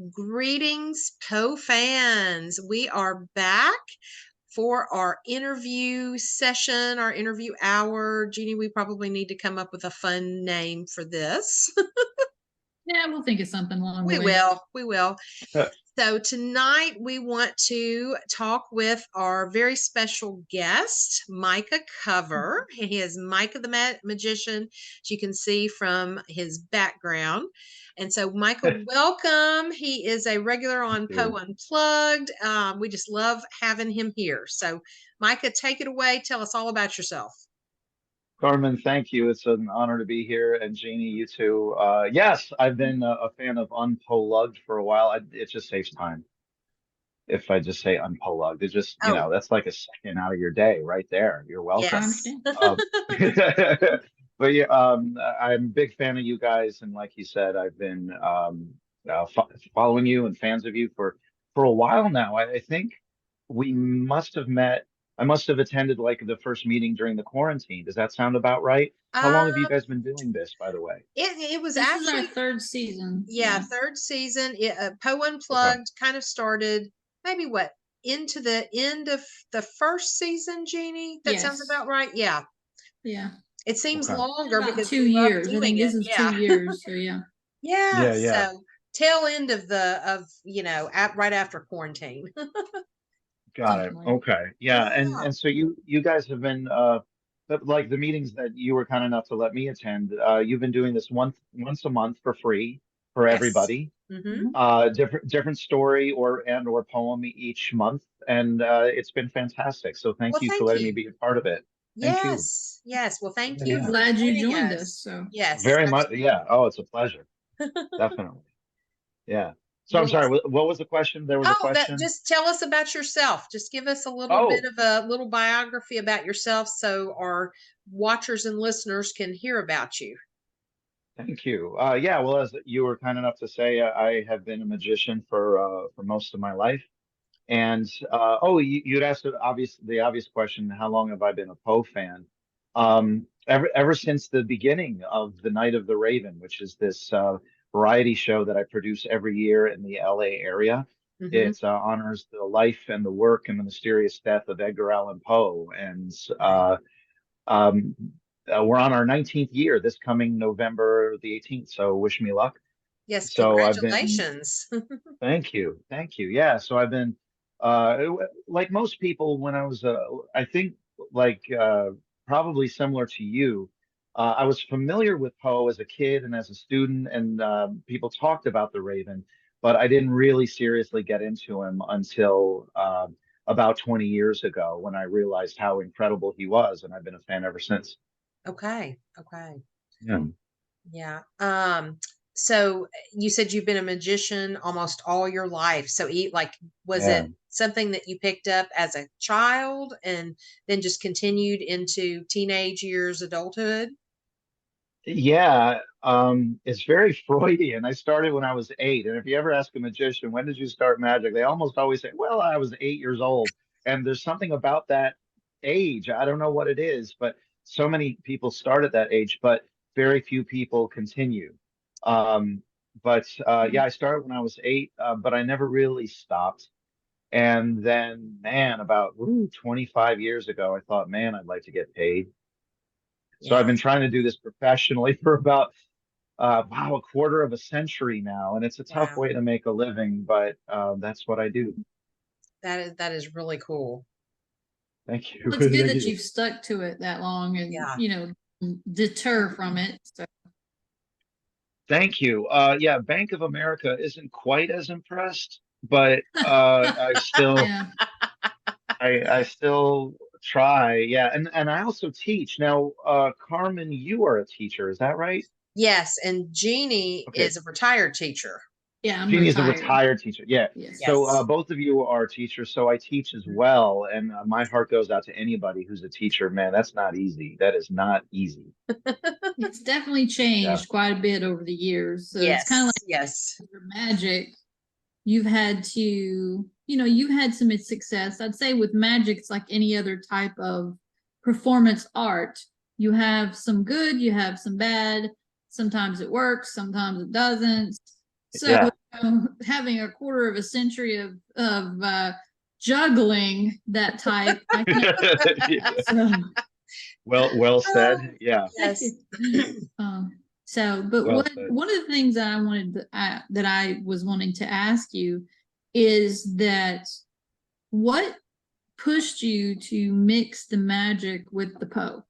Greetings, Poe fans. We are back for our interview session, our interview hour. Jeannie, we probably need to come up with a fun name for this. Yeah, we'll think of something along the We way. will. We will. So tonight we want to talk with our very special guest, Micah Cover. He is Micah the Magician, as you can see from his background. And so, Michael, welcome. He is a regular on Poe Unplugged. We just love having him here. So, Micah, take it away. Tell us all about yourself. Carmen, thank you. It's an honor to be here. And Jeannie, you too. Yes, I've been a fan of Unplugged for a while. It just saves time if I just say Unplugged. It just, Oh, that's like a second out of your day right there. You're welcome. yes. But yeah, I'm a big fan of you guys. And like you said, I've been following you and fans of you for a while now. I think we must have met. I must have attended like the first meeting during the quarantine. Does that sound about right? How long have you guys been doing this, by the way? It was This actually is our third season. Yeah, third season. Poe Okay. Unplugged kind of started maybe what into the end of the first season, Jeannie? That sounds Yes. about right. Yeah. Yeah. It seems Okay. longer About because 2 we love years. I doing think it. this is Yeah. 2 years. So yeah. Yeah. Yeah. So tail end of right after quarantine. Got it. Definitely. Okay. Yeah. Yeah. And so you guys have been like the meetings that you were kind enough to let me attend, you've been doing this once a month for free for Yes. everybody. Mm-hmm. Mhm. Different story or poem each month. And it's been fantastic. So thank Well, you for thank letting me you. be a part of it. Thank you. Yes. Yes. Well, thank Yeah, you We're yeah. for glad you joining joined us. us. So Yes, Very much. absolutely. Yeah. Oh, it's a pleasure. Definitely. Yeah. So I'm Well, sorry, what was the question? There was a oh, that question. just tell us about yourself. Just give us a little bit Oh, of a little biography about yourself so our watchers and listeners can hear about you. thank you. Yeah, well, as you were kind enough to say, I have been a magician for most of my life. And you'd asked the obvious question, how long have I been a Poe fan? Ever since the beginning of the Night of the Raven, which is this variety show that I produce every year in the LA area. Mm-hmm. It honors the life and the work and the mysterious death of Edgar Allan Poe, and Right. um, we're on our 19th year this coming November the 18th. So wish me luck. Yes, So I've been congratulations. Thank you. Yeah, so I've been like most people when I was I think like probably similar to you. I was familiar with Poe as a kid and as a student, and people talked about the Raven, but I didn't really seriously get into him until about 20 years ago when I realized how incredible he was, and I've been a fan ever since. Okay. Okay. Yeah. Yeah. So you said you've been a magician almost all your life. So was Yeah. it something that you picked up as a child and then just continued into teenage years, adulthood? Yeah, it's very Freudian. I started when I was 8, and if you ever ask a magician, when did you start magic? They almost always say, "Well, I was 8 years old." And there's something about that age. I don't know what it is, but so many people start at that age, but very few people continue. Um, but yeah, I started when I was 8, but I never really stopped. And then, man, about 25 years ago, I thought, man, I'd like to get paid. So I've Yeah. been trying to do this professionally for about wow, a quarter of a century now, and it's a tough Wow. way to make a living, but that's what I do. That is really cool. Thank you. well, it's good Thank that you. you've stuck to it that long and Yeah. deter from it. So Thank you. Yeah, Bank of America isn't quite as impressed, but yeah. I still try. Yeah, and I also teach. Now, Carmen, you are a teacher, is that right? Yes, and Jeannie Okay. is a retired teacher. Yeah, I'm Jeannie is a retired. retired teacher. Yeah. Yes. So Yes. both of you are teachers. So I teach as well. And my heart goes out to anybody who's a teacher. Man, that's not easy. That is not easy. It's definitely Yeah. changed quite a bit over the years. So it's kind of Yes. Yes. like for magic, you've had to, you've had some success. I'd say with magic, it's like any other type of performance art. You have some good, you have some bad. Sometimes it works, sometimes it doesn't. So Yeah. having a quarter of a century of juggling that type, I can't. So, Well said. Yeah, Yes. But well said. one of the things that I wanted that I was wanting to ask you is that what pushed you to mix the magic with the Poe?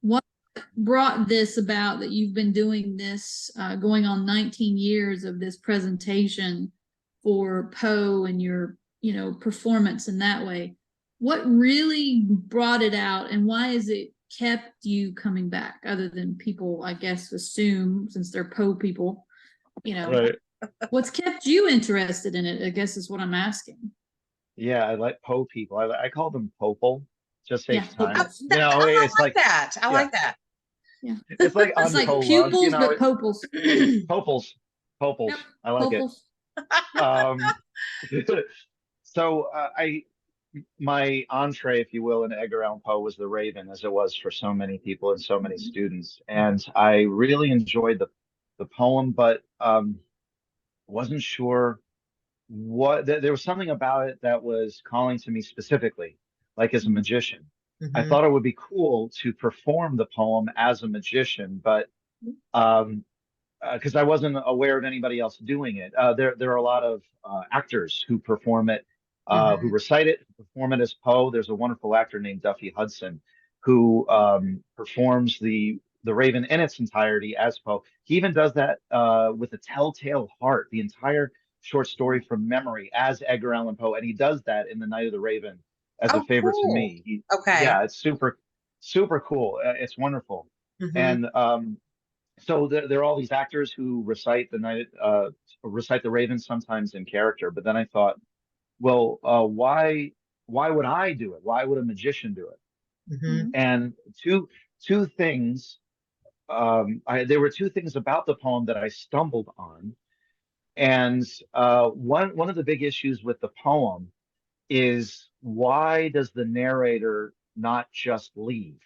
What brought this about, that you've been doing this going on 19 years of this presentation for Poe and your performance in that way? What really brought it out, and why is it kept you coming back, other than people, I guess, assume, since they're Poe people, Right. what's kept you interested in it, I guess, is what I'm asking. Yeah, I like Poe people. I call them Popal. Just Yeah, saves time. Popals. It's like like that. I yeah, like that. Yeah, it's like it's on like Poe love. pupils, but popals. Popals, Popals. Yep, I like it. popals. Um, so my entree, if you will, in Edgar Allan Poe was the Raven, as it was for so many people and so many students. And I really enjoyed the poem, but wasn't sure there was something about it that was calling to me specifically, like as a magician. I Mhm. thought it would be cool to perform the poem as a magician, but because I wasn't aware of anybody else doing it. There are a lot of actors who perform it, who Mhm. recite it, who perform it as Poe. There's a wonderful actor named Duffy Hudson who performs the Raven in its entirety as Poe. He even does that with a Telltale Heart, the entire short story from memory as Edgar Allan Poe, and he does that in The Night of the Raven as a Oh, favor to cool. me. Okay. Yeah, it's super cool. It's wonderful, Mhm. and so there are all these actors who recite the Raven sometimes in character. But then I thought, well, why would I do it? Why would a magician do it? Mhm. Mhm. And two things. There were two things about the poem that I stumbled on, and one of the big issues with the poem is, why does the narrator not just leave?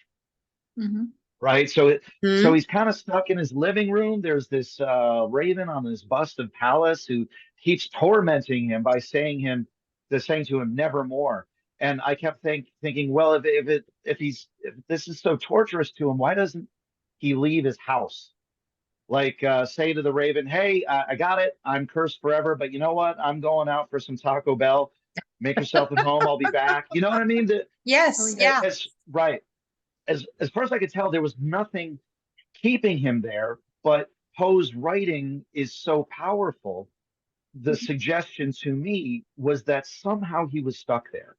Mhm. Right? So Mhm. he's kind of stuck in his living room. There's this raven on this bust of Pallas who keeps tormenting him by saying to him, "Nevermore." And I kept thinking, well, if this is so torturous to him, why doesn't he leave his house? Like say to the raven, "Hey, I got it. I'm cursed forever, but you know what? I'm going out for some Taco Bell. Make yourself at home. I'll be back." You know what I mean? Oh Yes. yeah. Yeah. As right as far as I could tell, there was nothing keeping him there, but Poe's writing is so powerful. The suggestion to me was that somehow he was stuck there.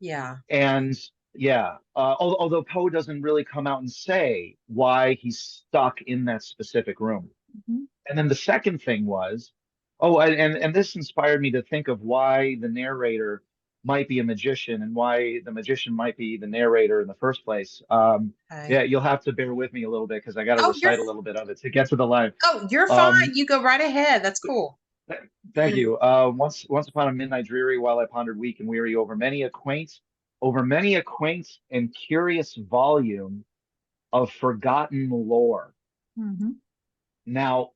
Yeah. And yeah, although Poe doesn't really come out and say why he's stuck in that specific room. Mhm. And then the second thing was, and this inspired me to think of why the narrator might be a magician and why the magician might be the narrator in the first place. Okay. Yeah, you'll have to bear with me a little bit because I got to Oh, recite a little bit of it to get to the line. you're fine. Um, You go right ahead. That's cool. Thank you. Once upon a midnight dreary, while I pondered weak and weary over many a quaint and curious volume of forgotten lore. Mhm. Now,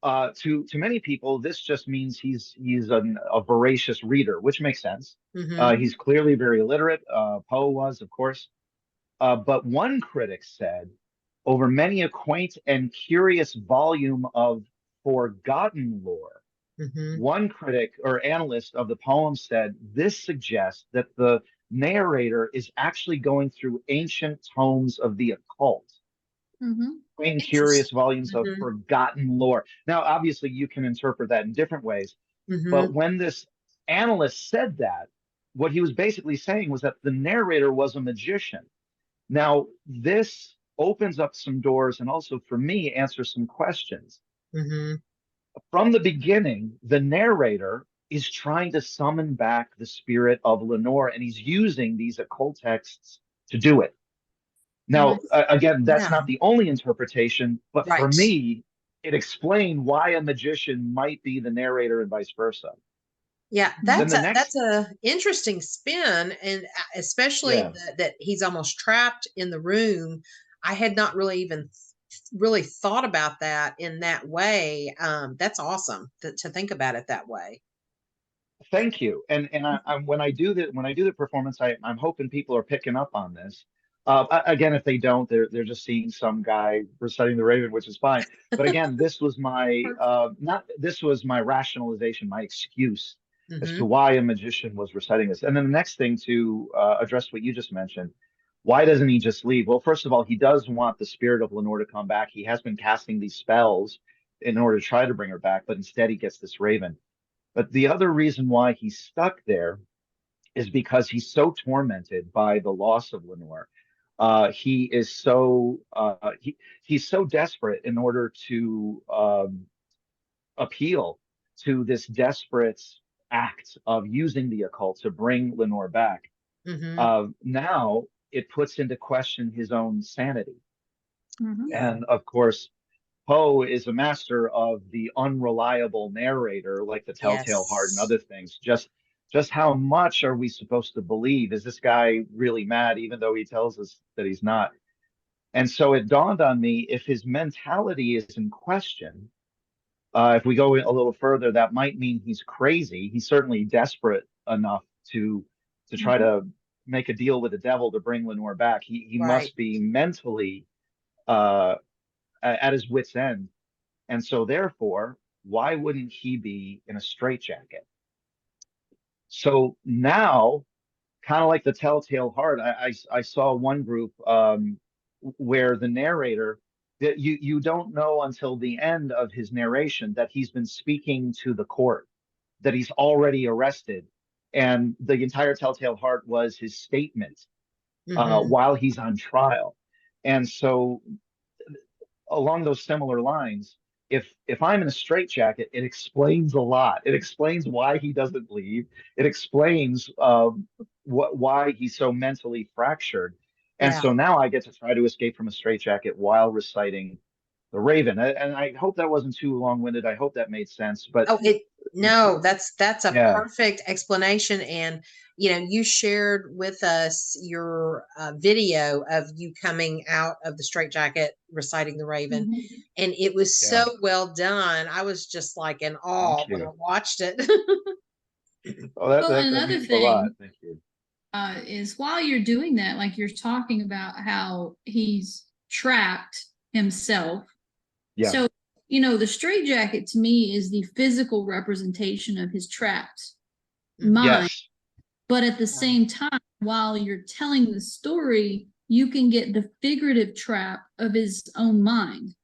to many people, this just means he's a voracious reader, which makes sense. Mhm. He's clearly very literate. Poe was, of course. But one critic said, over many a quaint and curious volume of forgotten lore. Mhm. One critic or analyst of the poem said, this suggests that the narrator is actually going through ancient tomes of the occult, Mhm. quaint, curious Interesting. volumes of Mhm. forgotten lore. Now, obviously, you can interpret that in different ways, but Mhm. when this analyst said that, what he was basically saying was that the narrator was a magician. Now, this opens up some doors and also, for me, answers some questions. Mhm. From the beginning, the narrator is trying to summon back the spirit of Lenore, and he's using these occult texts to do it. Now, Nice. again, that's Yeah. not the only interpretation, but for Right. me, it explained why a magician might be the narrator and vice versa. Yeah, Then that's the a next, interesting spin, and especially yeah, that he's almost trapped in the room. I had not really even really thought about that in that way. That's awesome to think about it that way. Thank you. And I'm when I do the performance, I'm hoping people are picking up on this. Again, if they don't, they're just seeing some guy reciting the Raven, which is fine. But again, this was my not this was my rationalization, my excuse as to Hmm. why a magician was reciting this. And then the next thing to address what you just mentioned, why doesn't he just leave? Well, first of all, he does want the spirit of Lenore to come back. He has been casting these spells in order to try to bring her back, but instead he gets this Raven. But the other reason why he's stuck there is because he's so tormented by the loss of Lenore. He is so he's so desperate in order to appeal to this desperate act of using the occult to bring Lenore back. Hmm. Now it puts into question his own sanity, Yeah. and of course, Poe is a master of the unreliable narrator, like the Telltale Heart and Yes. other things. Just how much are we supposed to believe? Is this guy really mad, even though he tells us that he's not? And so it dawned on me, if his mentality is in question, if we go a little further, that might mean he's crazy. He's certainly desperate enough to try Mhm. to make a deal with the devil to bring Lenore back. He Right. must be mentally uh, at his wit's end. And so, therefore, why wouldn't he be in a straitjacket? So now, kind of like the Telltale Heart, I saw one group where the narrator, that you don't know until the end of his narration that he's been speaking to the court, that he's already arrested, and the entire Telltale Heart was his statement Hmm. while he's on trial. And so along those similar lines, if I'm in a straitjacket, it explains a lot. It explains why he doesn't leave. It explains why he's so mentally fractured. And Yeah. so now I get to try to escape from a straitjacket while reciting the Raven. And I hope that wasn't too long-winded. I hope that made sense. But Oh, it no, that's a yeah, perfect explanation. And you shared with us your video of you coming out of the straitjacket reciting the Raven, Mhm. and it was yeah. so well done. I was just like in awe Thank when I you. watched it. Oh, Well, that another means a lot. thing Thank you. is while you're doing that, like you're talking about how he's trapped himself. Yeah. So, the straitjacket to me is the physical representation of his trapped Mhm. mind. Yes. But at the same time, while you're telling the story, you can get the figurative trap of his own mind.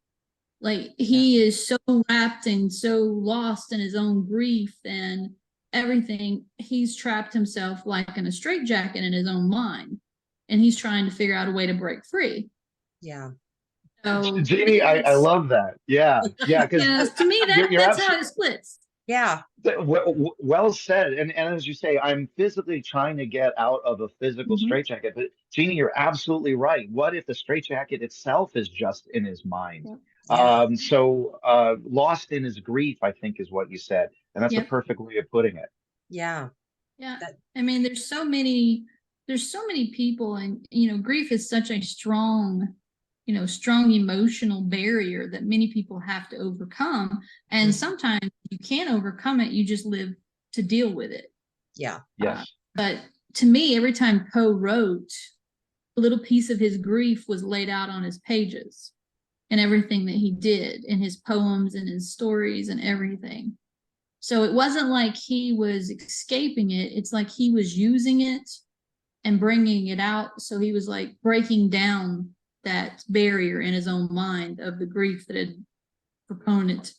Like Yeah. he is so wrapped and so lost in his own grief and everything, he's trapped himself like in a straitjacket in his own mind. And he's trying to figure out a way to break free. Yeah. So to me, Jeannie, I that's love that. Yeah, yeah, because to me you're that's how absolutely it splits. Yeah. well said. And as you say, I'm physically trying to get out of a physical Mhm. straitjacket. But Jeannie, you're absolutely right. What if the straitjacket itself is just in his mind? Yep. Yeah. So lost in his grief, I think is what you said, and that's a Yep. perfect way of putting it. Yeah. Yeah. That, I mean, there's so many people, and grief is such a strong, strong emotional barrier that many people have to overcome. And mhm. sometimes you can't overcome it, you just live to deal with it. Yeah. Yes. But to me, every time Poe wrote, a little piece of his grief was laid out on his pages and everything that he did in his poems and his stories and everything. So it wasn't like he was escaping it. It's like he was using it and bringing it out. So he was like breaking down that barrier in his own mind of the grief that had proponent.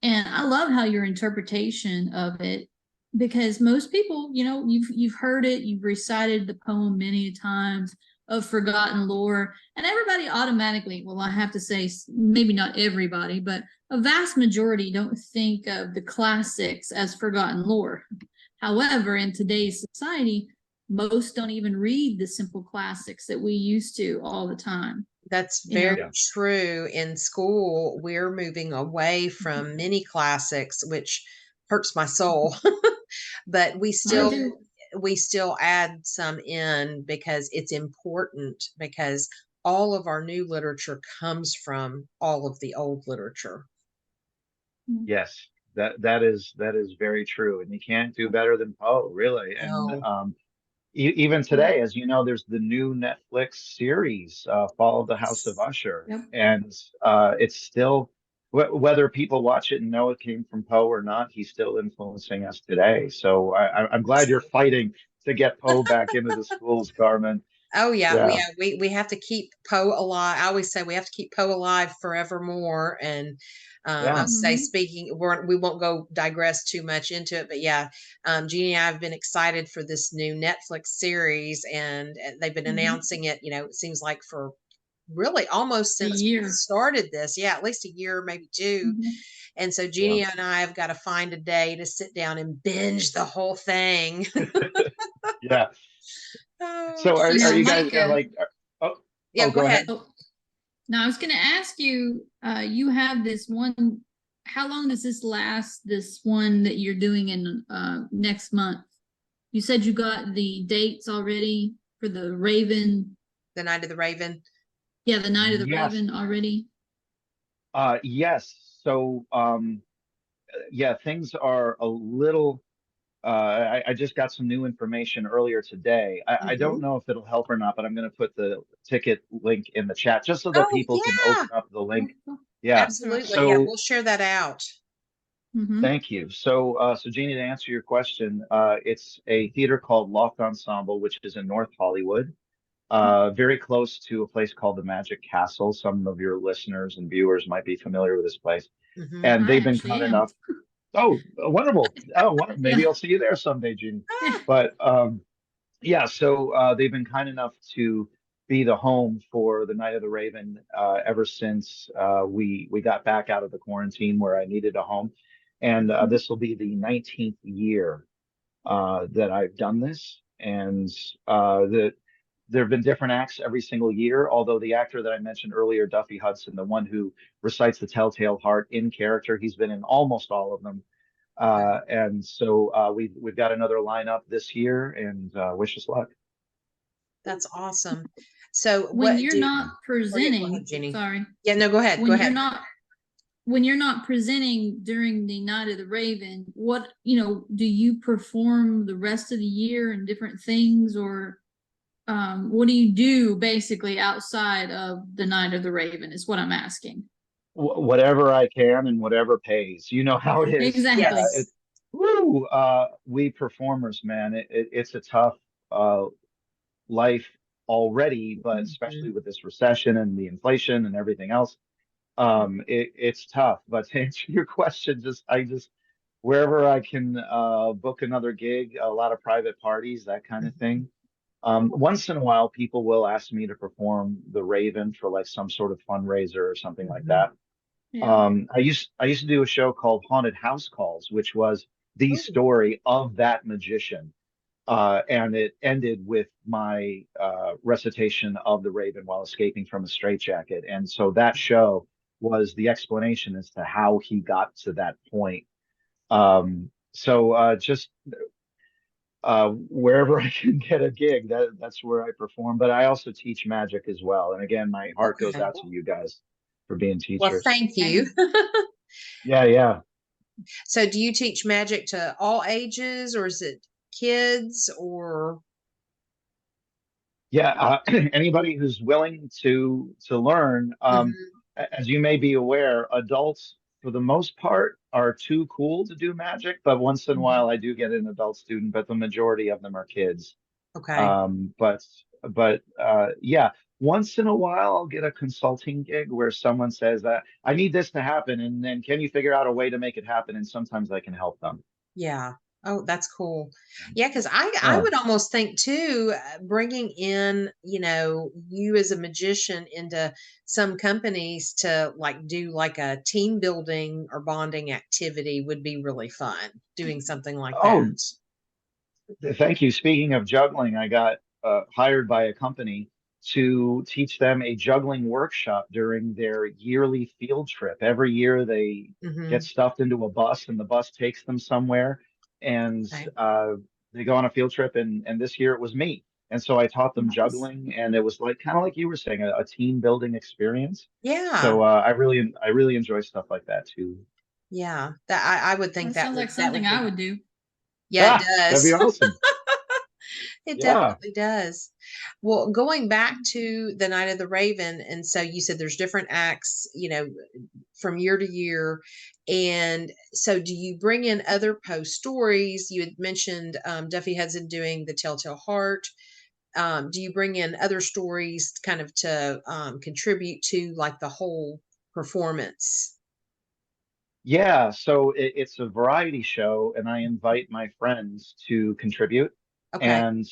And I love how your interpretation of it, because most people, you've heard it, you've recited the poem many times of forgotten lore, and everybody automatically, well, I have to say, maybe not everybody, but a vast majority don't think of the classics as forgotten lore. However, in today's society, most don't even read the simple classics that we used to all the time. That's You know, very Yeah. true. In school, we're moving away from many classics, which hurts my soul. But we I still do. we still add some in because it's important, because all of our new literature comes from all of the old literature. Yes, that is very true, and you can't do better than Poe, really. And No. even today, as you know, there's the new Netflix series, Fall of the House of Usher, Yep. and it's still whether people watch it and know it came from Poe or not, he's still influencing us today. So I'm glad you're fighting to get Poe back into the schools, Carmen. Oh yeah, Yeah, we have to keep Poe alive. I always say we have to keep Poe alive forevermore. And I yeah, would say, Mhm. speaking, we won't go digress too much into it, but yeah, Jeannie and I have been excited for this new Netflix series, and they've been Mhm. announcing it. It seems like for really almost A since we year. started this. Yeah, at least a year, maybe two. Mhm. And so yeah, Jeannie and I have got to find a day to sit down and binge the whole thing. yeah. Oh, So are Now, you guys gonna Micah. like? Oh, yeah, oh, go go ahead. ahead. Oh, now I was going to ask you. You have this one. How long does this last? This one that you're doing in next month. You said you got the dates already for the Raven. The Night of the Raven. Yeah, the Night of the Yes, Raven already. yes. So yeah, things are a little. I just got some new information earlier today. I don't Mhm. know if it'll help or not, but I'm going to put the ticket link in the chat just so that Oh, people can yeah, open up the Oh, link. oh, Yeah. that's right. absolutely. Yeah, So we'll share that out. Mm-hmm. thank you. So Jeannie, to answer your question, it's a theater called Loft Ensemble, which is in North Hollywood, very close to a place called the Magic Castle. Some of your listeners and viewers might be familiar with this place, Mhm. and I they've been actually kind am. enough. Oh, wonderful! Oh, maybe Yeah. I'll see you there someday, Jeannie. Yeah. But yeah, so they've been kind enough to be the home for the Night of the Raven ever since we got back out of the quarantine where I needed a home, and Mhm. this will be the 19th year that I've done this, and there have been different acts every single year. Although the actor that I mentioned earlier, Duffy Hudson, the one who recites the Telltale Heart in character, he's been in almost all of them. And so we've got another lineup this year, and wish us luck. That's awesome. So When what you're do not oh yeah, go ahead, presenting, Jenny. sorry, Yeah, no, go ahead. Go when ahead. you're not presenting during the Night of the Raven, what, do you perform the rest of the year in different things, or what do you do basically outside of the Night of the Raven is what I'm asking. Whatever I can and whatever pays. You know how it is. Yeah, Exactly. Yes. woo, we performers, man, it's a tough uh, life already, but especially Mhm. with this recession and the inflation and everything else, it's tough. But to answer your question, just wherever I can book another gig, a lot of private parties, that kind of Mhm. thing. Once in a while, people will ask me to perform the Raven for like some sort of fundraiser or something like Mhm. that. Yeah. I used to do a show called Haunted House Calls, which was the Ooh, story of that magician. And it ended with my recitation of the Raven while escaping from a straitjacket. And so that show was the explanation as to how he got to that point. So just wherever I can get a gig, that's where I perform. But I also teach magic as well. And again, my heart goes okay. out to you guys for being Well, teachers. thank you. Hey. Yeah, yeah. So do you teach magic to all ages, or is it kids, or Yeah, anybody who's willing to learn, Mhm. as you may be aware, adults for the most part are too cool to do magic, but once in a Mhm. while I do get an adult student, but the majority of them are kids. Okay. But yeah, once in a while I'll get a consulting gig where someone says that I need this to happen, and then can you figure out a way to make it happen? And sometimes I can help them. Yeah. Oh, that's cool. Yeah, because I Yeah. would almost think too, bringing in, you as a magician into some companies to like do like a team building or bonding activity would be really fun. Doing something like that. Oh, thank you. Speaking of juggling, I got hired by a company to teach them a juggling workshop during their yearly field trip. Every year they get Hmm. stuffed into a bus and the bus takes them somewhere and Okay. they go on a field trip and this year it was me. And so I taught them Nice. juggling, and it was like kind of like you were saying, a team building experience. Yeah. So I really enjoy stuff like that too. Yeah. That I would think That sounds like that something would I be. would do. Yeah, it Ah, that'd be does. awesome. It Yeah. definitely does. Well, going back to the Night of the Raven, and so you said there's different acts, from year to year. And so do you bring in other Poe stories? You had mentioned Duffy Hudson doing the Telltale Heart. Do you bring in other stories kind of to contribute to like the whole performance? Yeah, so it's a variety show, and I invite my friends to contribute, Okay. and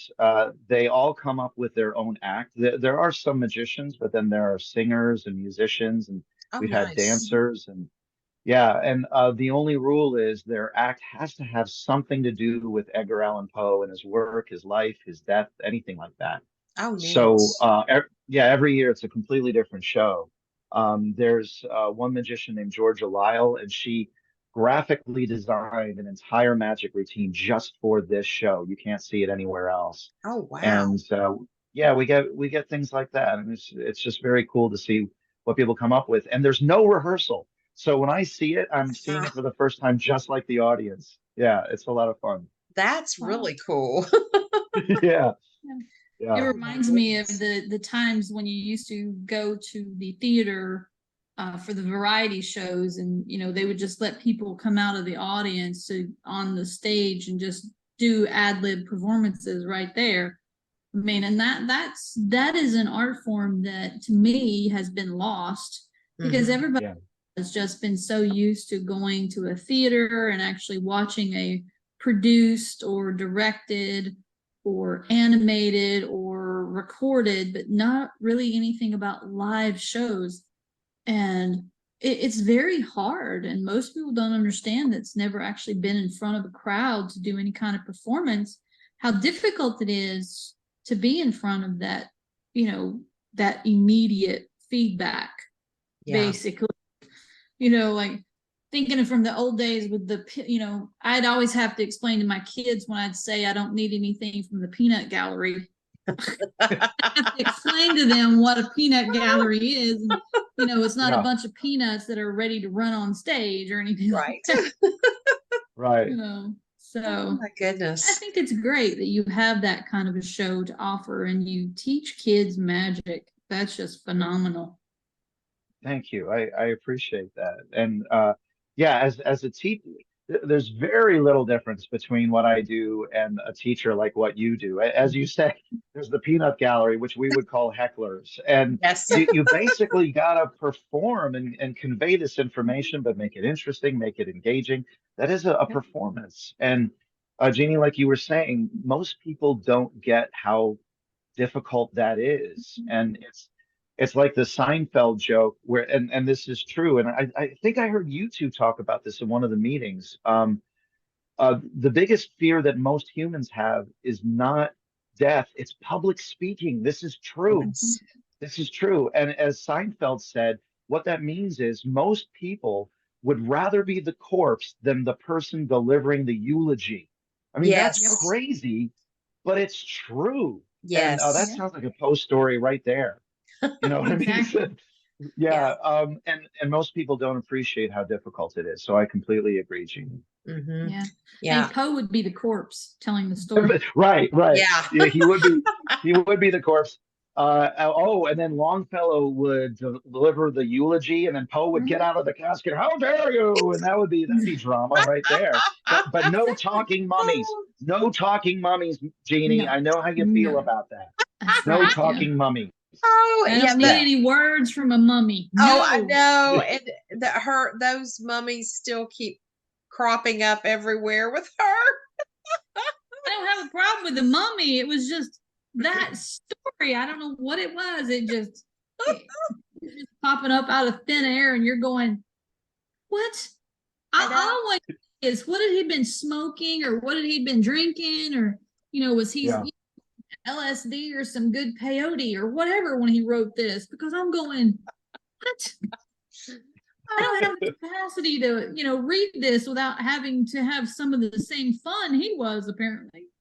they all come up with their own act. There are some magicians, but then there are singers and musicians, and Oh, we've had nice. dancers, and yeah, and the only rule is their act has to have something to do with Edgar Allan Poe and his work, his life, his death, anything like that. Oh, neat. So yeah, every year it's a completely different show. There's one magician named Georgia Lyle, and she graphically designed an entire magic routine just for this show. You can't see it anywhere else. Oh, wow. And yeah, we get things like that, and it's just very cool to see what people come up with. And there's no rehearsal, so when I see it, I'm seeing Uh, it for the first time, just like the audience. Yeah, it's a lot of fun. that's Wow. really cool. Yeah, Yeah. It yeah, Oh my reminds me of goodness. the times when you used to go to the theater for the variety shows, and they would just let people come out of the audience to on the stage and just do ad lib performances right there. I mean, and that is an art form that to me has been lost because Mhm. everybody yeah, has just been so used to going to a theater and actually watching a produced or directed or animated or recorded, but not really anything about live shows. And it's very hard. And most people don't understand that's never actually been in front of a crowd to do any kind of performance, how difficult it is to be in front of that, that immediate feedback, Yeah. basically. Like thinking from the old days with I'd always have to explain to my kids when I'd say I don't need anything from the peanut gallery. I have to explain to them what a peanut gallery is. And, it's not a yeah, bunch of peanuts that are ready to run on stage or anything like Right. that. right. Oh So my I goodness. think it's great that you have that kind of a show to offer and you teach kids magic. That's just phenomenal. Thank you. I appreciate that. And yeah, as a teacher, there's very little difference between what I do and a teacher like what you do. As you Mhm. say, there's the peanut gallery, which we would call hecklers. And Yes. you basically gotta perform and convey this information, but make it interesting, make it engaging. That is a performance. And Jeannie, like you were saying, most people don't get how difficult that is. And it's like the Seinfeld joke where and this is true. And I think I heard you two talk about this in one of the meetings. The biggest fear that most humans have is not death, it's public speaking. This is true. Mhm. Yes. This is true. And as Seinfeld said, what that means is most people would rather be the corpse than the person delivering the eulogy. I mean, that's Yep. Yes. crazy, but it's true. And that Yes. Yeah, sounds like a post story right there. You know what I mean? exactly. Yeah. Yeah. And most people don't appreciate how difficult it is. So I completely agree, Jeannie. Hmm. Yeah. Yeah. Hey, Poe would be the corpse telling the story. Right, right. Yeah. Yeah, he would be the corpse. Oh, and then Longfellow would deliver the eulogy, and then Poe would get Mhm. out of the casket. How dare you? And that'd be drama right there. But no talking mummies. No talking mummies, Jeannie. No, I know how you feel no, about that. that's No right. Yeah. talking mummies. Oh, I yeah. don't need any words from a mummy. Oh, I No, know. And those mummies still keep cropping up everywhere with her. I don't have a problem with the mummy. It was just that story. I don't know what it was. It just popping up out of thin air, and you're going, "What?" I All know. I want is what had he been smoking, or what had he been drinking, or was Yeah. he LSD or some good peyote or whatever when he wrote this? Because I'm going, what? I don't have the capacity to, read this without having to have some of the same fun he was apparently.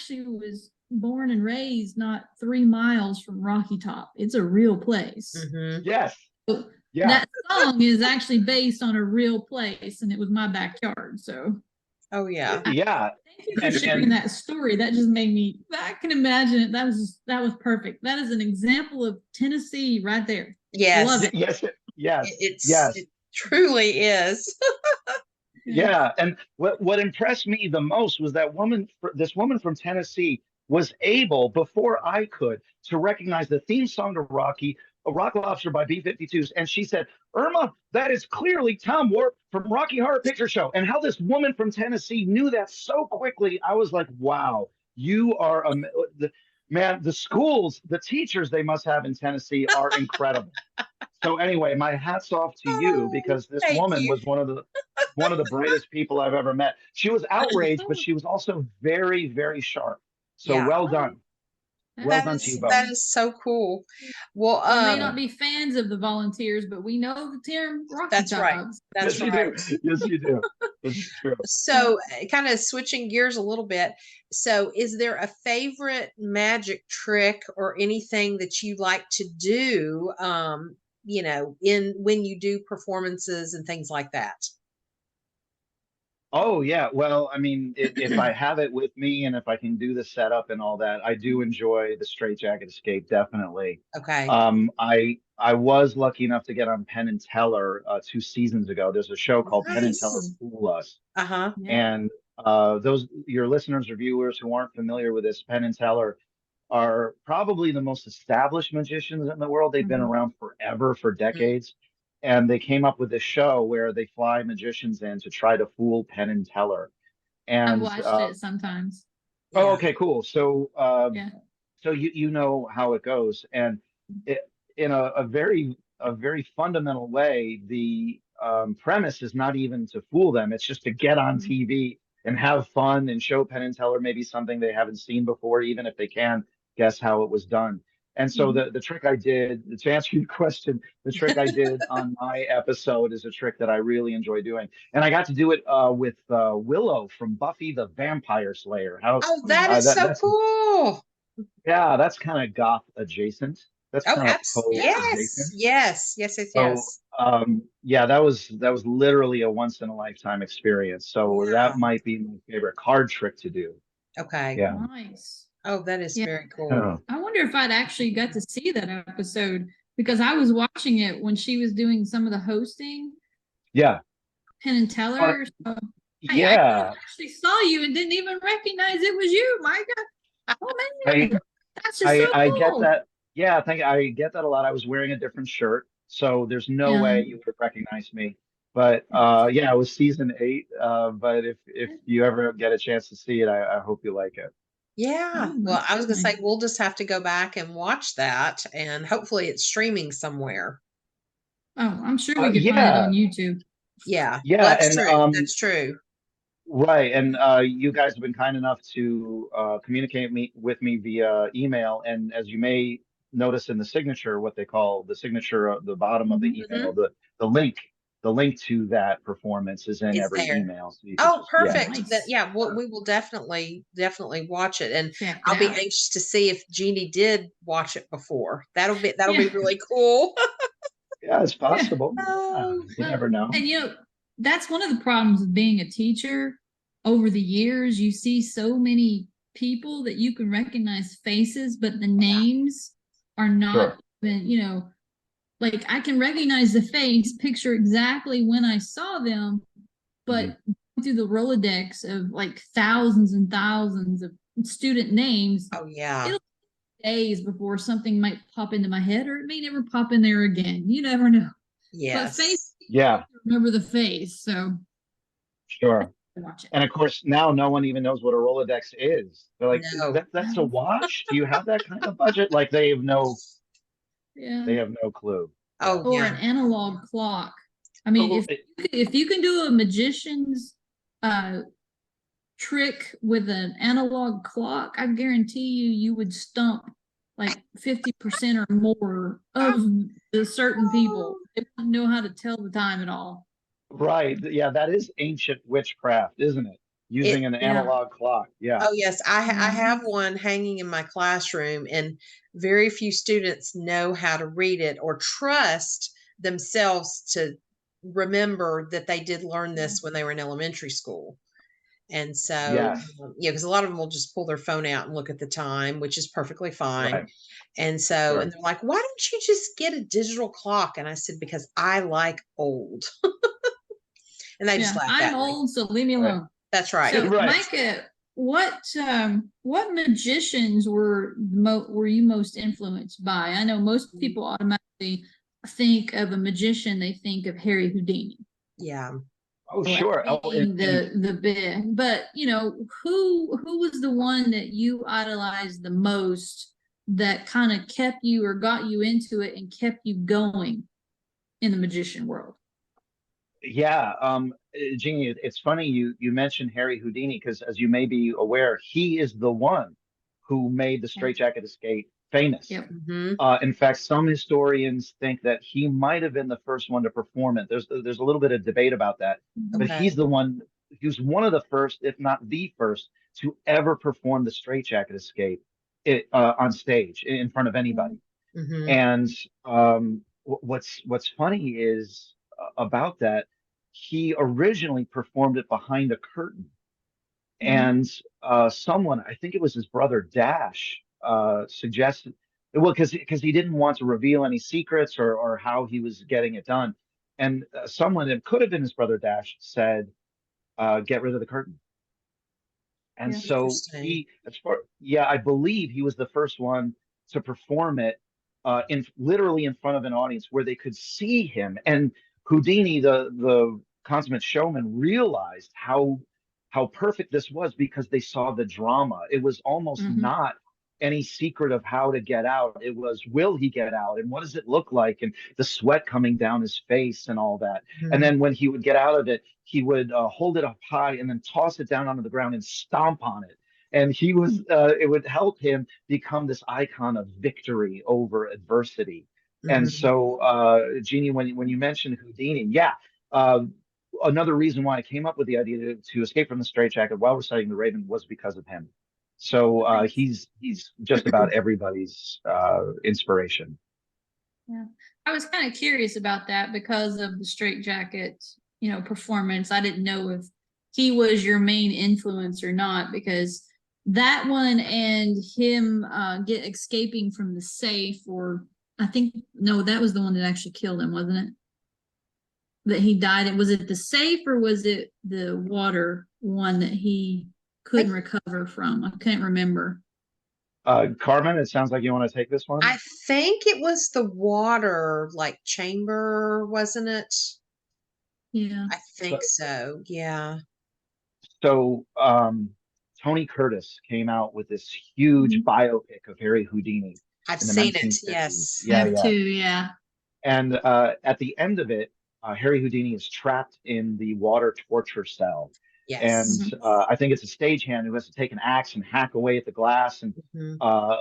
actually was born and raised not 3 miles from Rocky Top. It's a real place. Mhm. Yes. So Yeah. that song is actually based on a real place, and it was my backyard. So Oh yeah. Yeah. thank you for sharing that story. That just made me. I can imagine it. That was perfect. That is an example of Tennessee right there. Yes. Love it. Yes. Yes. It's Yes. it truly is. Yeah, and what impressed me the most was that this woman from Tennessee was able, before I could, to recognize the theme song to Rocky, a Rock Lobster by B-52s, and she said, "Irma, that is clearly Tom Warp from Rocky Horror Picture Show." And how this woman from Tennessee knew that so quickly, I was like, "Wow, you are man." The schools, the teachers they must have in Tennessee are incredible. So anyway, my hat's off to you Oh, because this thank woman you. was one of the brightest people I've ever met. She was outraged, but she was also very, very sharp. So Yeah. well done. Well done to you both. That is so cool. Well, We may not be fans of the volunteers, but we know the term Rocky that's right. Tops. That's Yes, you right. do. Yes, you do. It's true. So, kind of switching gears a little bit. So, is there a favorite magic trick or anything that you like to do, in when you do performances and things like that? Oh yeah. Well, I mean, if I have it with me and if I can do the setup and all that, I do enjoy the straitjacket escape, definitely. Okay. I was lucky enough to get on Penn and Teller 2 seasons ago. There's a show called Penn and Teller Nice. Fool Us. Uh-huh. Yeah. And those your listeners or viewers who aren't familiar with this, Penn and Teller are probably the most established magicians in the world. They've been Mhm. around forever, for Mhm. decades. And they came up with this show where they fly magicians in to try to fool Penn and Teller. I've And watched it sometimes. oh, Yeah. okay, cool. Yeah. So you know how it goes, and it, in a very fundamental way, the premise is not even to fool them; it's just to get on Mhm. TV and have fun and show Penn and Teller maybe something they haven't seen before, even if they can guess how it was done. And so Mhm. the trick I did, to answer your question, the trick I did on my episode is a trick that I really enjoy doing, and I got to do it with Willow from Buffy the Vampire Slayer. How Oh, that is that so that's cool. yeah, that's kind of goth adjacent. That's Oh, kind of Poe yes. adjacent. Yes. Yes, yes, So yes. yeah, that was literally a once in a lifetime experience. So that Wow. might be my favorite card trick to do. Okay. Yeah. Nice. Oh, that is Yeah. very cool. Oh, I wonder if I'd actually got to see that episode because I was watching it when she was doing some of the hosting, yeah. Penn and Uh, Teller. So I yeah. actually saw you and didn't even recognize it was you, Micah. Oh I man, that's just so I get cool. that. Yeah, I get that a lot. I was wearing a different shirt, so there's no Yeah. way you would have recognized me. But yeah, it was season 8. But if you ever get a chance to see it, I hope you like it. Yeah. Oh, Well, most I was gonna say definitely. we'll just have to go back and watch that, and hopefully it's streaming somewhere. Oh, I'm sure we could find it on Yeah, YouTube. Yeah. Well, yeah, that's and true. That's true. right, and you guys have been kind enough to communicate with me via email, and as you may notice in the signature, what they call the signature at the bottom of the Mhm. email, Mhm. the link to that performance is in It's every there. email, so you could Oh, just yeah. perfect. That Nice. yeah, we will definitely watch it, and Check it I'll be out. anxious to see if Jeannie did watch it before. That'll be Yeah. really cool. Yeah, it's Yeah. possible. Yeah, Oh, you Well, never know. and that's one of the problems of being a teacher. Over the years, you see so many people that you can recognize faces, but the yeah. names are not Sure. even, like I can recognize the face, picture exactly when I saw them, Mhm. but through the Rolodex of like thousands and thousands of student names, Oh, yeah. it'll be days before something might pop into my head, or it may never pop in there again. You never know. But face, Yes. Yeah, remember the face. So sure. watch it. And of course, now no one even knows what a Rolodex is. They're like, No. that's a watch? Do you have that kind of budget? Like Yeah. they have no clue. Yeah. Oh, Or yeah. an analog clock. I mean, Oh, if you can do a magician's uh trick with an analog clock, I guarantee you would stump like 50% or more Oh, of the certain people. oh, They don't know how to tell the time at all. right. Yeah, that is ancient witchcraft, isn't it? using an Yeah. analog clock. Yeah. Oh, yes, I Mhm. have one hanging in my classroom, and very few students know how to read it or trust themselves to remember that they did learn this when they were in elementary school. And so, Yes. yeah, because a lot of them will just pull their phone out and look at the time, which is perfectly fine. Right. And so, and Sure. they're like, "Why don't you just get a digital clock?" And I said, "Because I like old." And they just Yeah. laugh I'm at me. old, so leave me Right. alone. That's right. So, Right. Micah, what magicians were you most influenced by? I know most people automatically think of a magician, they think of Harry Houdini. Yeah. Oh, As sure. Oh, being and the big, but who was the one that you idolized the most that kind of kept you or got you into it and kept you going in the magician world? yeah, Jeannie, it's funny you mentioned Harry Houdini because, as you may be aware, he is the one who made the straitjacket escape famous. Yep. Hmm. In fact, some historians think that he might have been the first one to perform it. There's a little bit of debate about that, but Mhm. Okay. he's the one. He was one of the first, if not the first, to ever perform the straitjacket escape on stage in front of anybody. Hmm. And what's funny is about that, he originally performed it behind a curtain, Mhm. and someone, I think it was his brother Dash, suggested, well, because he didn't want to reveal any secrets or how he was getting it done, and someone, it could have been his brother Dash, said, "Get rid of the curtain." And Yeah. so Interesting. yeah, I believe he was the first one to perform it in literally in front of an audience where they could see him. And Houdini, the consummate showman, realized how perfect this was because they saw the drama. It was almost Mhm. not any secret of how to get out. It was, will he get out? And what does it look like? And the sweat coming down his face and all that. And Mhm. then when he would get out of it, he would hold it up high and then toss it down onto the ground and stomp on it. And it would help him become this icon of victory over adversity. And Mhm. so, Jeannie, when you mentioned Houdini, yeah, uh, another reason why I came up with the idea to escape from the straitjacket while reciting the Raven was because of him. So Nice. he's just about everybody's inspiration. Yeah. I was kind of curious about that because of the straitjacket, performance. I didn't know if he was your main influence or not, because that one and him get escaping from the safe, or I think no, that was the one that actually killed him, wasn't it? That he died in. Was it the safe or was it the water one that he I couldn't recover from? I can't remember. Carmen, it sounds like you want to take this one. I think it was the water like chamber, wasn't it? Yeah. I think So, so. Yeah. so Tony Curtis came out with this huge Mhm. biopic of Harry Houdini I've in the seen it. 1950s. Yes. I Yeah, have two. yeah. Yeah. And at the end of it, Harry Houdini is trapped in the water torture cell. And Yes. Mhm. I think it's a stagehand who has to take an axe and hack away at the glass and Hmm.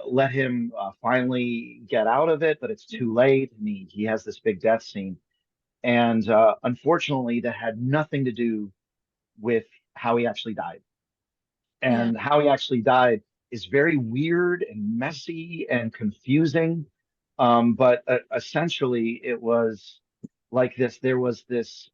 let him finally get out of it. But it's too late. And he has this big death scene. And unfortunately, that had nothing to do with how he actually died. Yeah. And how he actually died is very weird and messy and confusing. But essentially, it was like this. There was this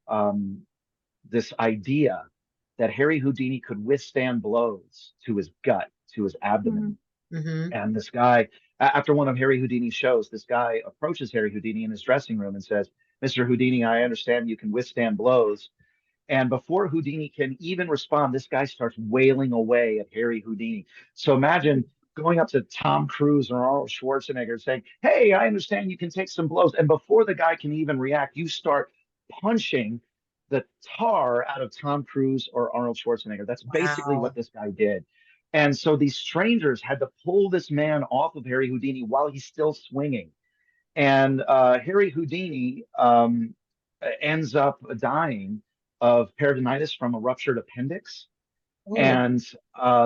idea that Harry Houdini could withstand blows to his gut, to his abdomen. Mhm. Hmm. And this guy, after one of Harry Houdini's shows, this guy approaches Harry Houdini in his dressing room and says, "Mr. Houdini, I understand you can withstand blows." And before Houdini can even respond, this guy starts wailing away at Harry Houdini. So imagine going up to Tom Cruise or Arnold Schwarzenegger saying, "Hey, I understand you can take some blows." And before the guy can even react, you start punching the tar out of Tom Cruise or Arnold Schwarzenegger. That's basically what Wow. this guy did. And so these strangers had to pull this man off of Harry Houdini while he's still swinging. And Harry Houdini ends up dying of peritonitis from a ruptured appendix. Oh, And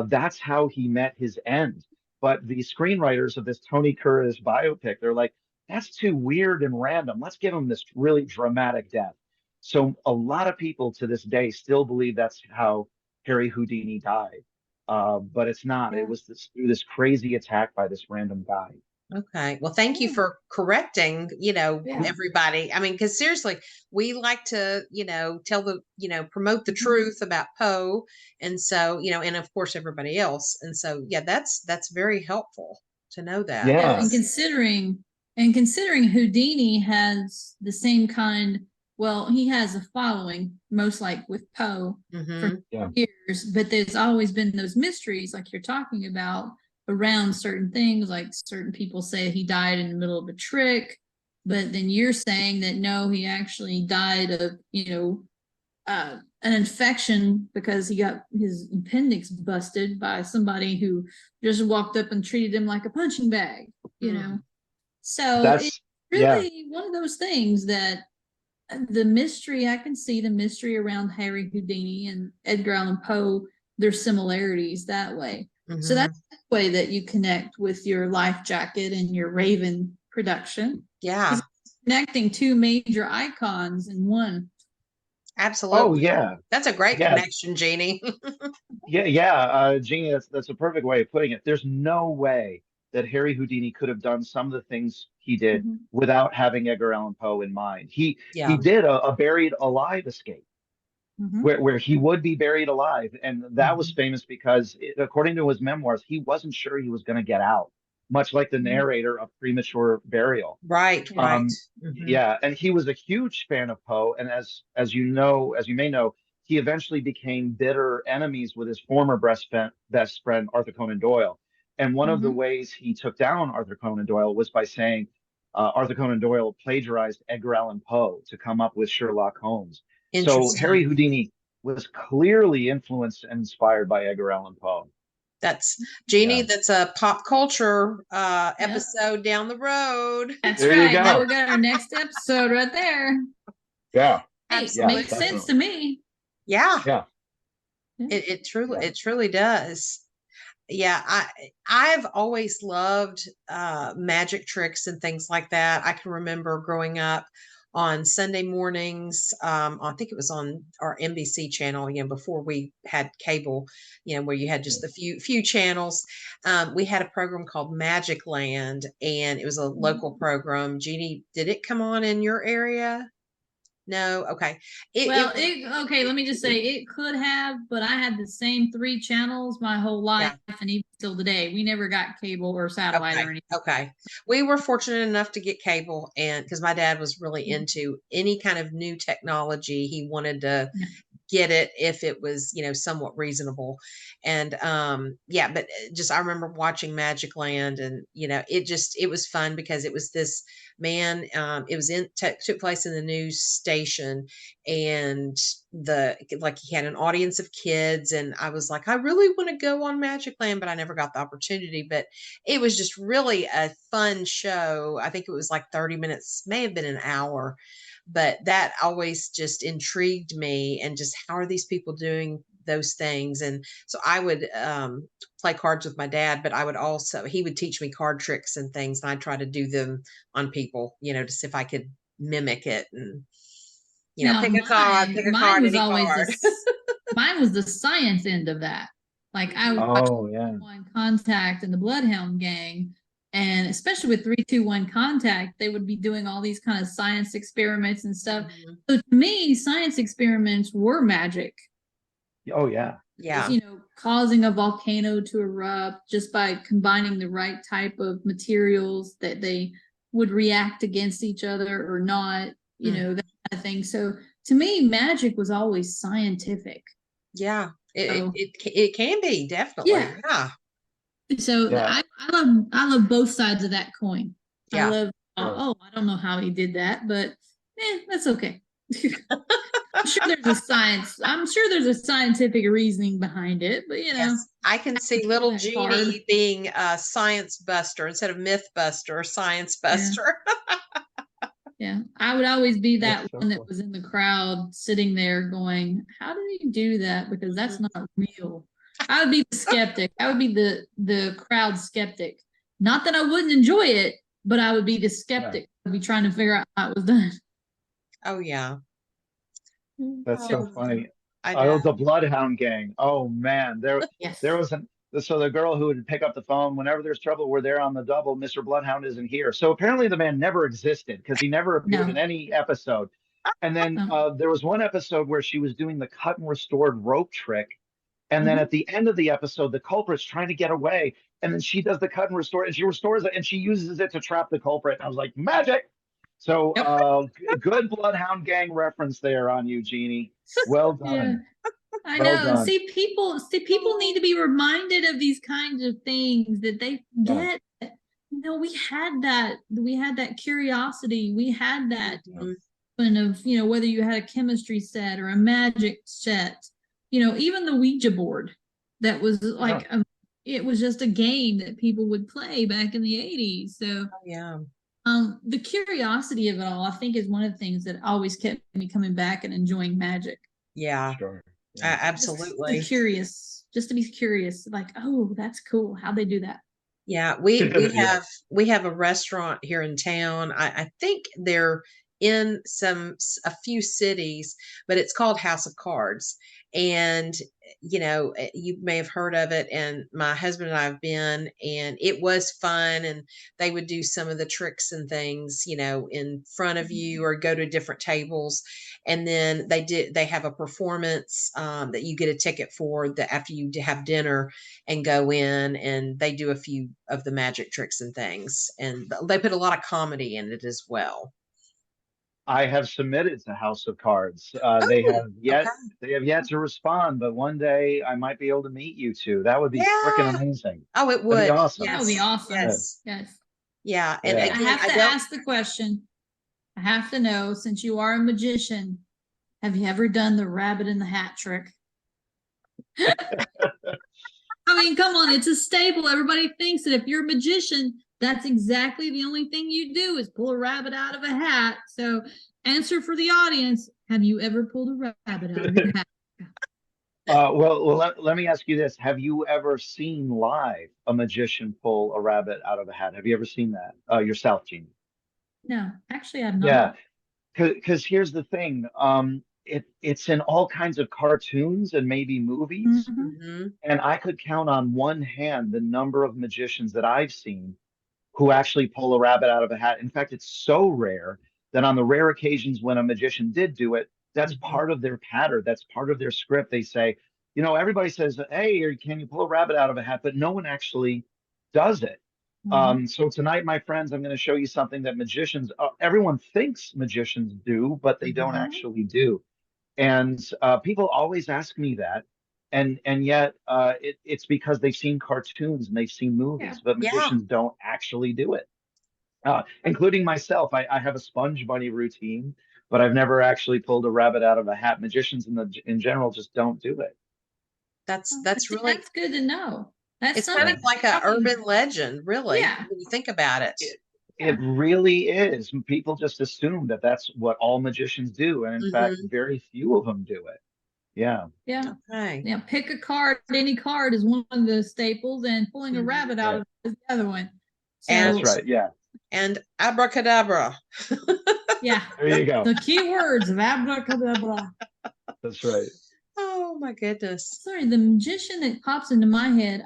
that's how he met his end. But the screenwriters of this Tony Curtis biopic, they're like, that's too weird and random. Let's give him this really dramatic death. So a lot of people to this day still believe that's how Harry Houdini died. But it's not. It Yeah. was through this crazy attack by this random guy. Okay. Well, thank you Yeah. for correcting, Yeah. everybody. I mean, because seriously, we like to, tell promote the Mhm. truth about Poe. And so, and of course everybody else. And so, yeah, that's very helpful to know that. Yeah, Yeah. and considering Houdini has the same kind, well, he has a following, most like with Poe for Hmm. Yeah. years, but there's always been those mysteries like you're talking about around certain things, like certain people say he died in the middle of a trick, but then you're saying that no, he actually died of, an infection because he got his appendix busted by somebody who just walked up and treated him like a punching bag. So it's That's yeah. really one of those things that the mystery, I can see the mystery around Harry Houdini and Edgar Allan Poe, there's similarities that way. So Hmm. that's the way that you connect with your life jacket and your Raven production. Yeah, Is connecting two major icons in one. Oh absolutely. yeah. That's a great Yeah. connection, Jeannie. Yeah. Jeannie, that's a perfect way of putting it. There's no way that Harry Houdini could have done some of the things he did Mhm. without having Edgar Allan Poe in mind. He Yeah. did a buried alive escape Mhm. where he would be buried alive. And that was famous because, according to his memoirs, he wasn't sure he was going to get out, much like the Mhm. narrator of Premature Burial. Right, Yeah. right. Um, Hmm. yeah, and he was a huge fan of Poe, and as you may know, he eventually became bitter enemies with his former best friend Arthur Conan Doyle. And one of the Mhm. ways he took down Arthur Conan Doyle was by saying Arthur Conan Doyle plagiarized Edgar Allan Poe to come up with Sherlock Holmes. So Harry Interesting. Houdini was clearly influenced and inspired by Edgar Allan Poe. That's Jeannie. Yeah, That's a pop culture Yep. episode down the road. That's there you right. Now go. we got our next episode right there. Yeah, Hey, yeah, makes sense Absolutely. definitely. to me. Yeah, Yeah, Yeah. yeah. it truly does. Yeah, I've always loved magic tricks and things like that. I can remember growing up on Sunday mornings. I think it was on our NBC channel, before we had cable, where you had just a few channels. We had a program called Magic Land, and it was a local program. Jeannie, did it come on in your area? No, okay. It Well, was, okay, let me just say it could have, but I had the same three channels my whole life, yeah. and even still today. We never got cable or satellite Okay. or anything. Okay. We were fortunate enough to get cable, and because my dad was really Mhm. into any kind of new technology, he wanted to Yeah. get it if it was, somewhat reasonable. And yeah, but just I remember watching Magic Land, and it was fun because it was this man, it was took place in the news station, and the like he had an audience of kids, and I was like, I really want to go on Magic Land, but I never got the opportunity. But it was just really a fun show. I think it was like 30 minutes, may have been an hour, but that always just intrigued me, and just how are these people doing those things. And so I would play cards with my dad, but he would teach me card tricks and things, and I try to do them on people, to see if I could mimic it, and Now pick a card, mine, pick a mine card, was any always card. this. Mine was the science end of that. Like I Mhm. would watch Oh yeah. One Contact and the Bloodhound Gang, and especially with 3-2-1 Contact, they would be doing all these kind of science experiments and stuff. Mhm. So to me, science experiments were magic. Oh yeah. Is, Yeah. causing a volcano to erupt just by combining the right type of materials that they would react against each other or not, Mm. that kind of thing. So to me, magic was always scientific. Yeah. So It can be, definitely. yeah. Yeah. So Yeah. I love both sides of that coin. I Yeah. love Sure. I don't know how he did that, but that's okay. I'm sure there's a scientific reasoning behind it, but Yes, I can see throw little that card. Jeannie being a science buster instead of myth buster, science Yeah. buster. Yeah. I would always be That's that so one that cool. was in the crowd sitting there going, how did he do that? Because that's Mhm. not real. I would be the skeptic. I would be the crowd skeptic. Not that I wouldn't enjoy it, but I would be the Yeah. skeptic. I'd be trying to figure out how it was done. Oh yeah. That's so Oh, So yeah. funny. I know. Oh, the Bloodhound Gang. Oh man, Yes. there was so the girl who would pick up the phone whenever there's trouble, we're there on the double. Mr. Bloodhound isn't here. So apparently the man never existed because he never appeared in No. any episode. And then No. there was one episode where she was doing the cut and restored rope trick. And then Mhm. at the end of the episode, the culprit's trying to get away. And then she does the cut and restore, and she restores it, and she uses it to trap the culprit. And I was like, magic. So Yep. good Bloodhound Gang reference there on you, Jeannie. Well Yeah. done. I Well know. done. See, people need to be reminded of these kinds of things that they Yeah. get. We had that curiosity. We had that Mhm. of, whether you had a chemistry set or a magic set, even the Ouija board that was like it was just a game that people would play back in the 80s. So Oh, yeah. the curiosity of it all, I think, is one of the things that always kept me coming back and enjoying magic. Yeah. Sure. Absolutely. Just to be curious, like, oh, that's cool. How'd they do that? Yeah, we Yeah. have a restaurant here in town. I think they're in a few cities, but it's called House of Cards. And you may have heard of it. And my husband and I have been, and it was fun. And they would do some of the tricks and things, in front of you, or go to different tables. And then they have a performance that you get a ticket for, that after you have dinner and go in, and they do a few of the magic tricks and things, and they put a lot of comedy in it as well. I have submitted to House of Cards. Oh, okay. They have yet to respond, but one day I might be able to meet you two. That would be freaking Yeah. amazing. Oh, it That'd be would. awesome. That would be Yes. awesome. Yes. Yes. Yeah. And Yeah. I again, have to I don't. ask the question. I have to know, since you are a magician, have you ever done the rabbit in the hat trick? I mean, come on, it's a staple. Everybody thinks that if you're a magician, that's exactly the only thing you do is pull a rabbit out of a hat. So, answer for the audience: have you ever pulled a rabbit out of your hat? Let me ask you this. Have you ever seen live a magician pull a rabbit out of a hat? Have you ever seen that yourself, Jeannie? No, actually, I've Yeah, not. because here's the thing. It's in all kinds of cartoons and maybe movies, Mhm. Hmm. and I could count on one hand the number of magicians that I've seen who actually pull a rabbit out of a hat. In fact, it's so rare that on the rare occasions when a magician did do it, that's Hmm. part of their pattern. That's part of their script. They say, everybody says, "Hey, can you pull a rabbit out of a hat?" But no one actually does it. Mhm. So tonight, my friends, I'm going to show you something that everyone thinks magicians do, but they don't Hmm. actually do. And people always ask me that, and yet it's because they've seen cartoons and they've seen Yeah. movies, but Yeah. magicians don't actually do it. Including myself, I have a sponge bunny routine, but I've never actually pulled a rabbit out of a hat. Magicians in general just don't do it. That's See, really. that's good to know. That's It's kind Yeah. of something. like an urban legend, really, Yeah. when you think about it. It, Yeah. it really is. People just assume that that's what all magicians do, and in fact, Hmm. very few of them do it. Yeah. Yeah. Okay. Yeah. Pick a card. Any card is one of the staples, and pulling a Mhm. rabbit out Right. of it is the other one. And That's So, right. Yeah. and abracadabra. yeah. There you go. The key words of abracadabra. That's right. Oh my goodness. Sorry, the magician that pops into my head,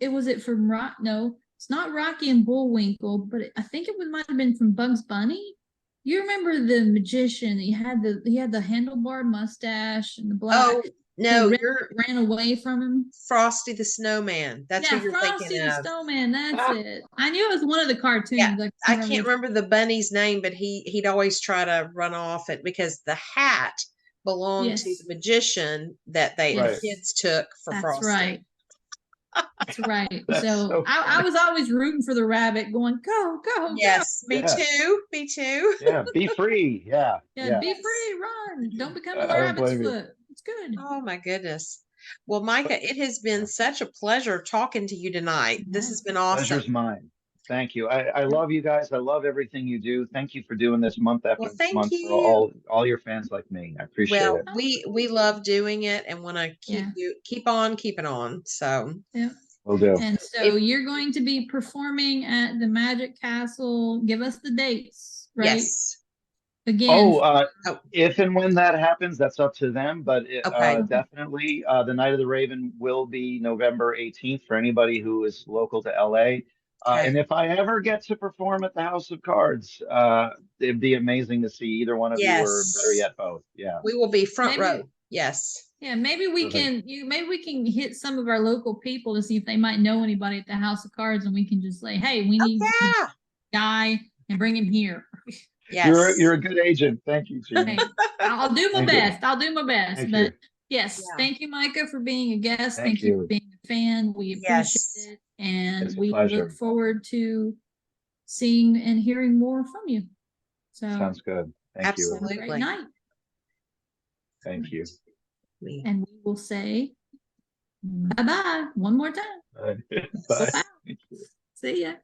was it from No, it's not Rocky and Bullwinkle, but I think might have been from Bugs Bunny. You remember the magician? He had the handlebar mustache and the black. Oh no, who you're ran away from him. Frosty the Snowman. That's who Yeah, you're Frosty thinking the of. Snowman. That's Ah, it. I knew it was one of the Yeah, cartoons. I can't remember the bunny's name, but he'd always try to run off it because the hat belonged to Yes. the magician that the right. kids took for That's Frosty. right. That's right. That's So so I funny. was always rooting for the rabbit, going, go, go, go. Yes, me Yeah. too. Me too. Yeah. Be free. Yeah. Yeah, Yeah. be Yes. free, run. Don't become a I don't rabbit's blame you. foot. It's good. Oh my goodness. Well, Micah, it has been such a pleasure talking to you tonight. This has been awesome. Pleasure's mine. Thank you. I love you guys. I love everything you do. Thank you for doing this month after Well, thank month for you. all your fans like me. I appreciate Well, it. we love doing it and want to Yeah. keep on keeping on. So Yeah. Will do. And so if you're going to be performing at the Magic Castle. Give us the dates, right? yes, again. Oh, Oh. if and when that happens, that's up to them. But Okay. definitely, the Night of the Raven will be November 18th for anybody who is local to LA. Okay. And if I ever get to perform at the House of Cards, it'd be amazing to see either one of you, or better Yes. yet, both. Yeah, We will be front Maybe- row. Yes. Yeah, maybe we Perfect. can maybe we can hit some of our local people to see if they might know anybody at the House of Cards, and we can just say, hey, we need this Yeah. guy and bring him here. Yes. you're a good agent. Thank you, Hey, Gina. I'll do my Thank you. best. I'll do my best. Thank But you. yes, Yeah. thank you, Micah, for being a guest. Thank Thank you for you. being a fan. We appreciate Yes. it. And It's a we pleasure. look forward to seeing and hearing more from you. So Sounds good. Thank you. have a great Absolutely. night. Thank you. And we will say bye-bye one more time. Bye. Wow. See ya.